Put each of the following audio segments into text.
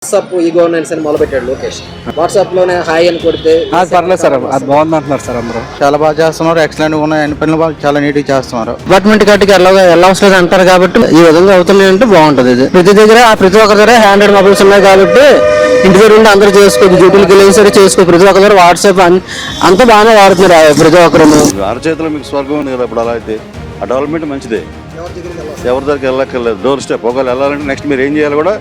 WhatsApp e governance అని మొదలుపెట్టాడు Lokesh. WhatsApp లోనే హాయ్ అని కొడితే పర్లేదు సార్, అది బాగుంది అంటున్నారు సార్. అందరూ చాలా బాగా చేస్తున్నారు, ఎక్సలెంట్ గా ఉన్నాయి, అన్ని పనులు బాగా చాలా నీట్ గా చేస్తున్నారు. డిపార్ట్మెంట్ కాటికి వెళ్ళవసలేదు అంటారు కాబట్టి ఈ విధంగా అవుతున్నాయి అంటే బాగుంటది. ఇది ప్రతి ఒక్కరి దగ్గర హ్యాండ్రెడ్ మొబైల్స్ ఉన్నాయి కాబట్టి ఇంటి దగ్గర ఉండి అందరూ చేసుకోవచ్చు, డ్యూటీలకు వెళ్ళి సరే చేసుకోవచ్చు. ప్రతి ఒక్కరి దగ్గర వాట్సాప్ అంతా బాగానే వాడుతున్నారు ప్రతి ఒక్కరు. అరచేతిలో మీకు స్వర్గం ఉంది కదా ఇప్పుడు. అలా అయితే ఆ డెవలప్మెంట్ మంచిదే, ఎవరి దగ్గరికి వెళ్ళక్కర్లేదు. డోర్ స్టెప్ ఒకవేళ వెళ్ళాలంటే నెక్స్ట్ మీరు ఏం చేయాలి కూడా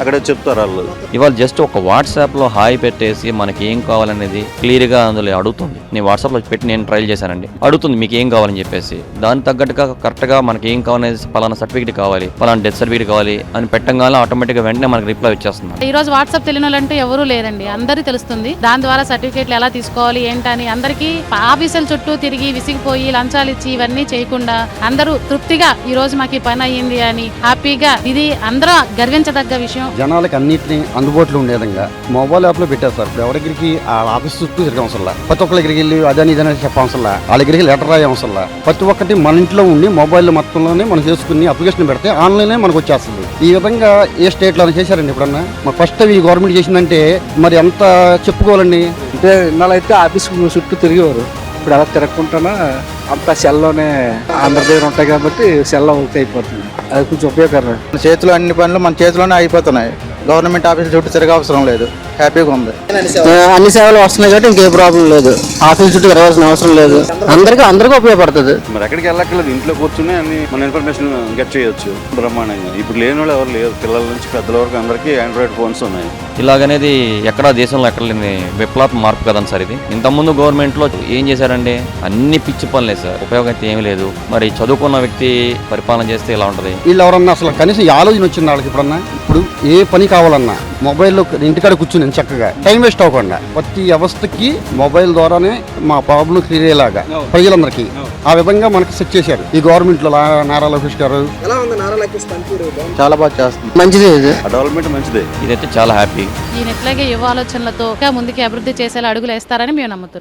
అక్కడే చెప్తారు వాళ్ళు. ఇవాళ జస్ట్ ఒక వాట్సాప్లో హాయ్ పెట్టేసి మనకి ఏం కావాలనేది క్లియర్గా అందులో అడుగుతుంది. నేను వాట్సాప్లో పెట్టి నేను ట్రైల్ చేశానండి, అడుగుతుంది మీకు ఏం కావాలని చెప్పేసి. దాని తగ్గట్టుగా కరెక్ట్గా మనకి ఏం కావాలనేది, పలానా సర్టిఫికేట్ కావాలి, పలానా డెత్ సర్టిఫికేట్ కావాలి అని పెట్టగానే ఆటోమేటిక్గా వెంటనే మనకి రిప్లై వచ్చేస్తుంది. ఈ రోజు వాట్సాప్ తెలియని వాళ్ళంటూ ఎవరూ లేరండి, అందరికీ తెలుస్తుంది. దాని ద్వారా సర్టిఫికేట్లు ఎలా తీసుకోవాలి ఏంటని అందరికీ ఆఫీసుల చుట్టూ తిరిగి విసిగిపోయి లంచాలు ఇచ్చి ఇవన్నీ చేయకుండా అందరూ తృప్తిగా ఈ రోజు మాకు ఈ పని అయ్యింది అని హ్యాపీగా, ఇది అందరూ గర్వించదగ్గ విషయం. జనాలకి అన్నింటినీ అందుబాటులో ఉండే విధంగా మొబైల్ యాప్ లో పెట్టారు సార్. ఇప్పుడు ఎవరికి ఆ ఆఫీస్ చుట్టూ తిరిగే అవసరంలా, ప్రతి ఒక్కరి దగ్గరికి వెళ్ళి అదని ఇదని చెప్పవసరంలా, వాళ్ళ దగ్గరికి లెటర్ రాయ అవసరంలా. ప్రతి ఒక్కటి మన ఇంట్లో ఉండి మొబైల్ మొత్తంలోనే మనం చేసుకుని అప్లికేషన్ పెడితే ఆన్లైన్ మనకు వచ్చేస్తుంది. ఈ విధంగా ఏ స్టేట్ లో చేశారండి ఎప్పుడన్నా? మరి ఫస్ట్ ఈ గవర్నమెంట్ చేసిందంటే మరి ఎంత చెప్పుకోవాలండి. అంటే ఇన్నాళ్ళైతే ఆఫీస్ చుట్టూ తిరిగేవారు, ఇప్పుడు అలా తిరగకుండా అంతా సెల్లోనే అందరి దగ్గర ఉంటాయి కాబట్టి సెల్లో వర్క్ అయిపోతుంది. అది కొంచెం ఉపయోగకరం. మన చేతిలో అన్ని పనులు మన చేతిలోనే అయిపోతున్నాయి. గవర్నమెంట్ ఆఫీస్ చుట్టూ తిరగ అవసరం లేదు, హ్యాపీగా ఉంది. అన్ని సేవలు వస్తున్నాయి కాబట్టి ఇంకే ప్రాబ్లం లేదు, ఆఫీస్ చుట్టూ తిరగాల్సిన అవసరం లేదు. అందరికీ ఉపయోగపడుతుంది. మరి ఎక్కడికి వెళ్ళక్కర్లేదు, ఇంట్లో కూర్చుని అన్ని మన ఇన్ఫర్మేషన్ గెట్ చేయొచ్చు బ్రహ్మాండంగా. ఇప్పుడు లేని వాళ్ళు ఎవరు లేరు, పిల్లల నుంచి పెద్దల వరకు అందరికీ ఆండ్రాయిడ్ ఫోన్స్ ఉన్నాయి. ఇలాగనేది ఎక్కడా దేశంలో ఎక్కడ లేని విప్లవాత్మక మార్పు కదండి సార్ ఇది. ఇంతకుముందు గవర్నమెంట్లో ఏం చేశారండి, అన్ని పిచ్చి పనులే సార్, ఉపయోగం అయితే ఏమీ లేదు. మరి చదువుకున్న వ్యక్తి పరిపాలన చేస్తే ఇలా ఉంటుంది. వీళ్ళు ఎవరన్నా అసలు కనీసం ఈ ఆలోచన వచ్చింది వాళ్ళకి ఎప్పుడన్నా? ఇప్పుడు ఏ పని కావాలన్నా మొబైల్లో ఇంటికాడ కూర్చుని చక్కగా టైం వేస్ట్ అవ్వకుండా ప్రతి వ్యవస్థకి మొబైల్ ద్వారానే మా ప్రాబ్లం క్లియర్ అయ్యేలాగా ప్రజలందరికీ ఆ విధంగా మనకి సెట్ చేశారు ఈ గవర్నమెంట్ లో. నారా లోకేష్ గారు చాలా బాగా చేస్తుంది, మంచిది. ఇది ఆ డెవలప్మెంట్ మంచిదే. ఇదైతే చాలా హ్యాపీ. ఈయన ఎట్లాగే యువ ఆలోచనలతో ఇంకా ముందుకి అభివృద్ధి చేసేలా అడుగులు వేస్తారని మేము నమ్ముతున్నాం.